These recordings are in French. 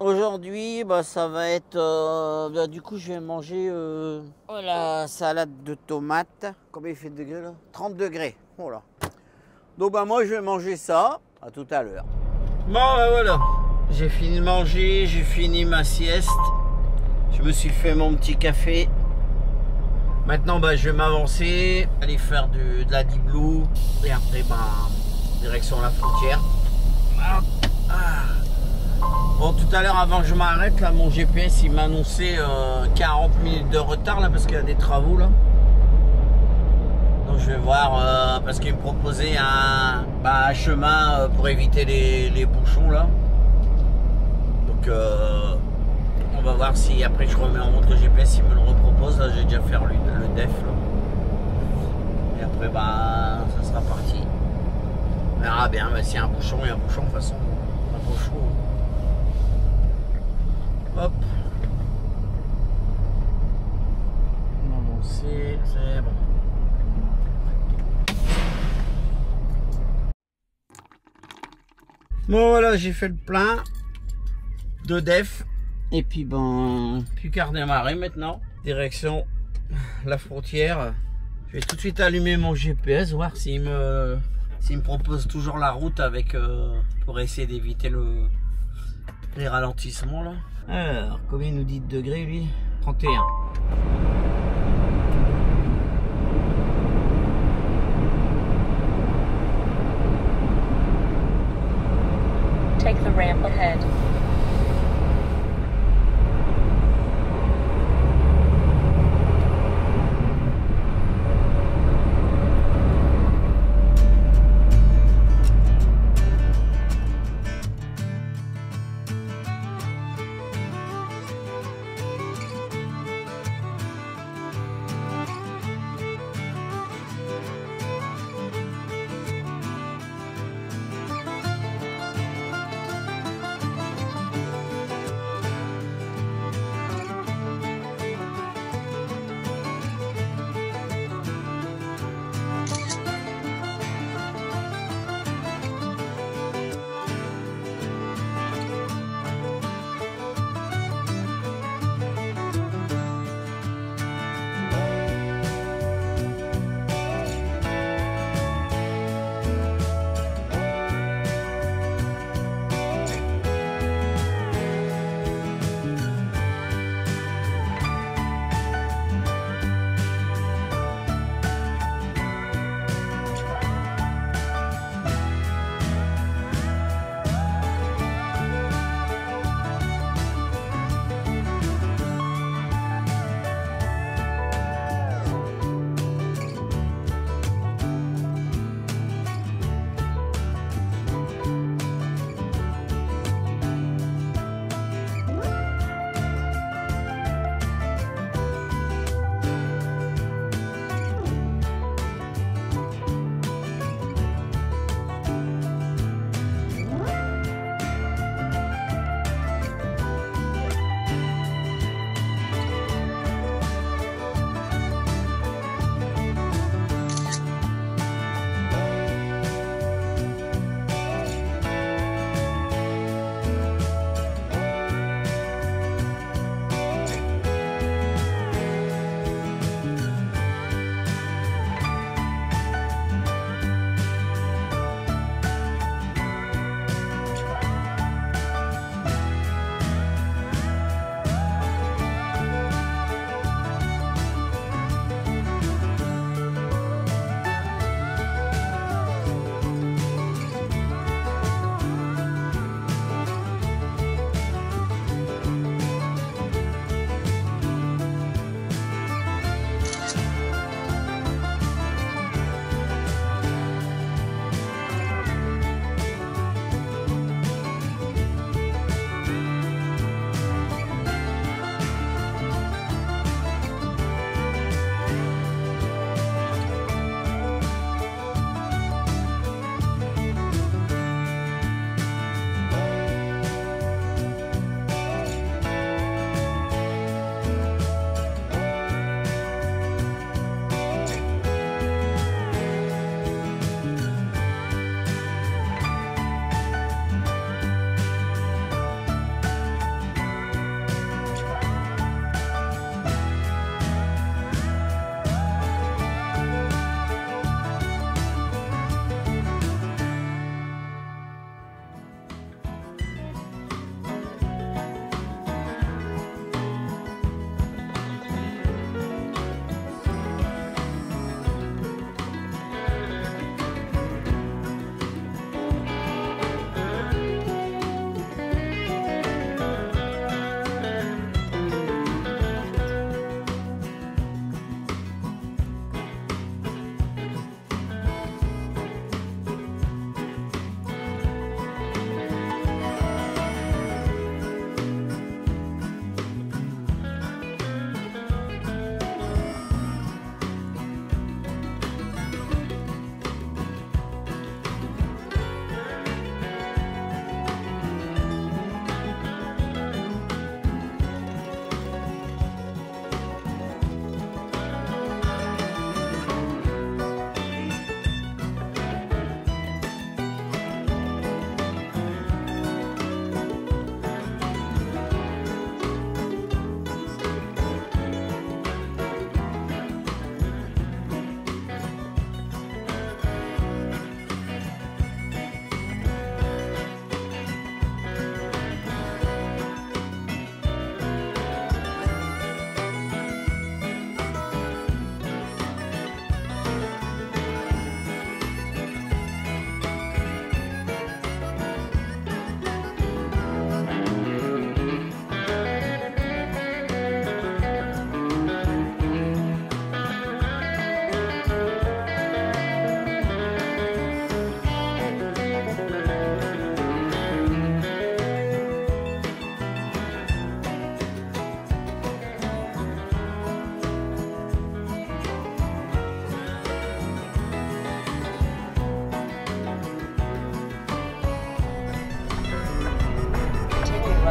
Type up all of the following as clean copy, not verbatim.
Aujourd'hui, bah, ça va être... du coup, je vais manger la salade de tomates. Combien il fait de degrés là? 30 degrés. Voilà. Donc, bah, moi, je vais manger ça. À tout à l'heure. Bon, bah, voilà. J'ai fini de manger, j'ai fini ma sieste. Je me suis fait mon petit café. Maintenant, bah, je vais m'avancer, aller faire de la Deep Blue. Et après, bah, direction la frontière. Hop. Ah. Bon, tout à l'heure, avant que je m'arrête, là, mon GPS, il m'a annoncé 40 minutes de retard, là, parce qu'il y a des travaux, là. Donc, je vais voir, parce qu'il me proposait un chemin pour éviter les bouchons, là. Donc, on va voir si après je remets en route le GPS, il me le repropose. Là, j'ai déjà fait le def, là. Et après, bah, ça sera parti. On verra bien, bah, s'il y a un bouchon, il y a un bouchon, de toute façon, pas trop chaud. Hop. Non, c'est bon. Bon voilà, j'ai fait le plein de def. Et puis ben, plus qu'à redémarrer maintenant. Direction la frontière. Je vais tout de suite allumer mon GPS, voir s'il me propose toujours la route avec pour essayer d'éviter les ralentissements là. Alors, combien il nous dit de degrés lui? 31. Take the ramp ahead.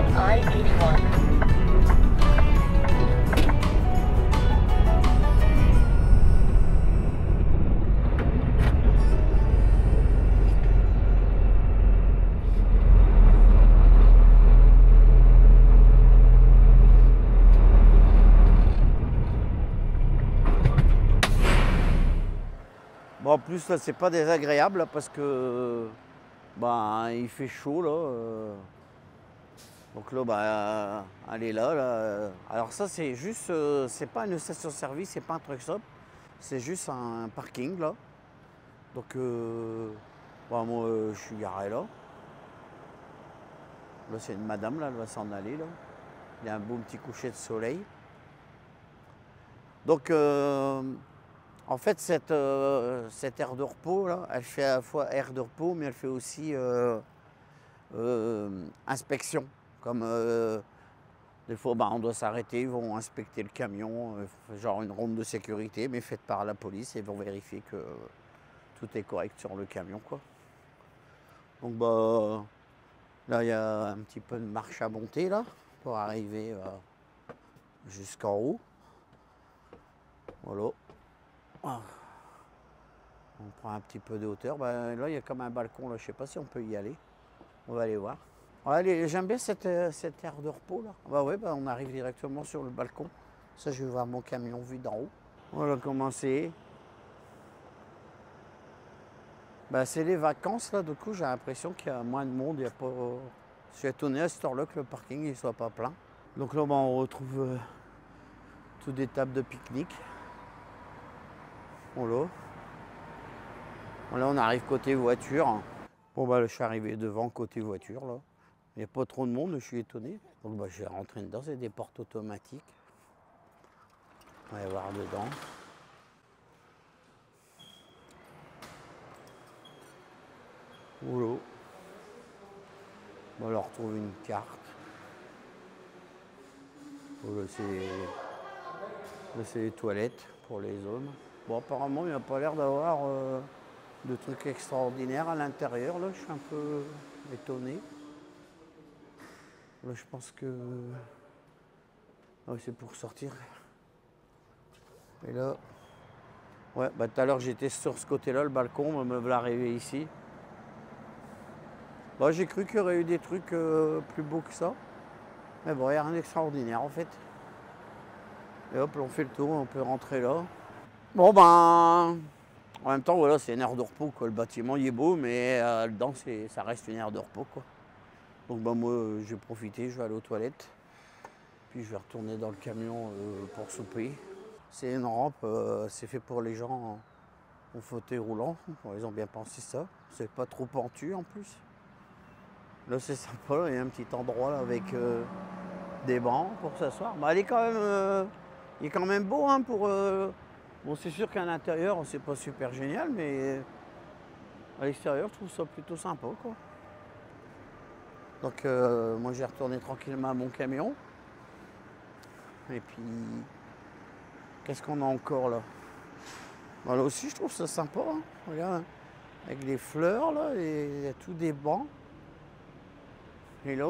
on I-81. Bon, en plus, là, c'est pas désagréable là, parce que il fait chaud là. Donc là, elle est là, là. Alors ça, c'est juste, c'est pas une station-service, c'est pas un truck stop, c'est juste un parking là. Donc, moi, je suis garé là. Là, c'est une madame là, elle va s'en aller là. Il y a un beau petit coucher de soleil. Donc, en fait, cette aire de repos là, elle fait à la fois aire de repos, mais elle fait aussi inspection. Comme des fois, on doit s'arrêter, ils vont inspecter le camion, genre une ronde de sécurité, mais faite par la police, et ils vont vérifier que tout est correct sur le camion, quoi. Donc, là, il y a un petit peu de marche à monter, là, pour arriver jusqu'en haut. Voilà. On prend un petit peu de hauteur. Là, il y a comme un balcon, là, je ne sais pas si on peut y aller. On va aller voir. Ouais, j'aime bien cette aire de repos là. On arrive directement sur le balcon. Ça, je vais voir mon camion vu d'en haut. On va commencer. C'est les vacances là, du coup j'ai l'impression qu'il y a moins de monde. Il y a pas... Je suis étonné à cette heure-là que le parking ne soit pas plein. Donc là, on retrouve toutes des tables de pique-nique. Voilà. Là, on arrive côté voiture. Je suis arrivé devant côté voiture là. Il n'y a pas trop de monde, je suis étonné. Donc je vais rentrer dedans, c'est des portes automatiques. On va y voir dedans. Voilà. On retrouve une carte. Voilà, c'est les toilettes pour les hommes. Bon, apparemment, il n'y a pas l'air d'avoir de trucs extraordinaires à l'intérieur. Là, je suis un peu étonné. Là, je pense que c'est pour sortir. Et là, tout à l'heure, j'étais sur ce côté-là, le balcon, me voilà arrivé ici. J'ai cru qu'il y aurait eu des trucs plus beaux que ça. Mais bon, il n'y a rien d'extraordinaire en fait. Et hop, on fait le tour, on peut rentrer là. En même temps, voilà, c'est une aire de repos, quoi. Le bâtiment, il est beau, mais dedans, ça reste une aire de repos, quoi. Donc, moi, je vais profiter, je vais aller aux toilettes. Puis, je vais retourner dans le camion pour souper. C'est une rampe, c'est fait pour les gens en fauteuil roulant. Bon, ils ont bien pensé ça. C'est pas trop pentu, en plus. Là, c'est sympa, là. Il y a un petit endroit là, avec des bancs pour s'asseoir. Il est quand même beau, hein, pour... Bon, c'est sûr qu'à l'intérieur, c'est pas super génial, mais à l'extérieur, je trouve ça plutôt sympa, quoi. Donc, moi, j'ai retourné tranquillement à mon camion. Et puis, qu'est-ce qu'on a encore là? Là aussi, je trouve ça sympa, hein. Regarde, hein. Avec les fleurs, là, et il y a tous des bancs. Et là,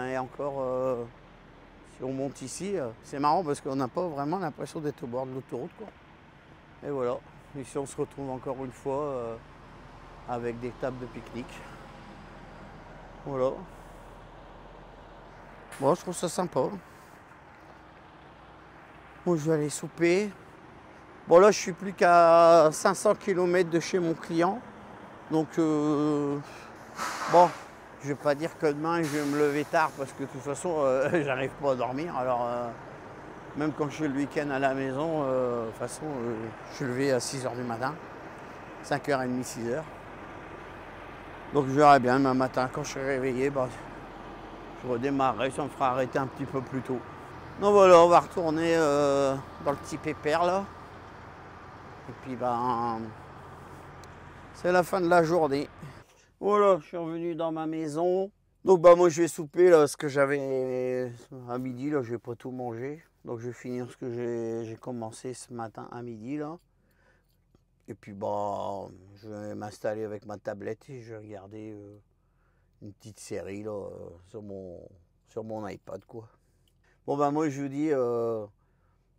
il y a encore... si on monte ici, c'est marrant parce qu'on n'a pas vraiment l'impression d'être au bord de l'autoroute, quoi. Et voilà, ici on se retrouve encore une fois avec des tables de pique-nique. Voilà. Bon, je trouve ça sympa. Bon, je vais aller souper. Bon, là, je suis plus qu'à 500 km de chez mon client. Donc, je vais pas dire que demain, je vais me lever tard parce que de toute façon, j'arrive pas à dormir. Alors, même quand je suis le week-end à la maison, de toute façon, je suis levé à 6h du matin, 5h30, 6h. Donc je verrai bien demain matin, quand je serai réveillé, je redémarrerai, ça me fera arrêter un petit peu plus tôt. Donc voilà, on va retourner dans le petit pépère là. Et puis c'est la fin de la journée. Voilà, je suis revenu dans ma maison. Donc moi je vais souper là, ce que j'avais à midi, là, je vais pas tout manger. Donc je vais finir ce que j'ai commencé ce matin à midi là. Et puis je vais m'installer avec ma tablette et je vais regarder une petite série là, sur mon iPad, quoi. Bon, ben moi, je vous dis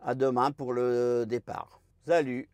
à demain pour le départ. Salut!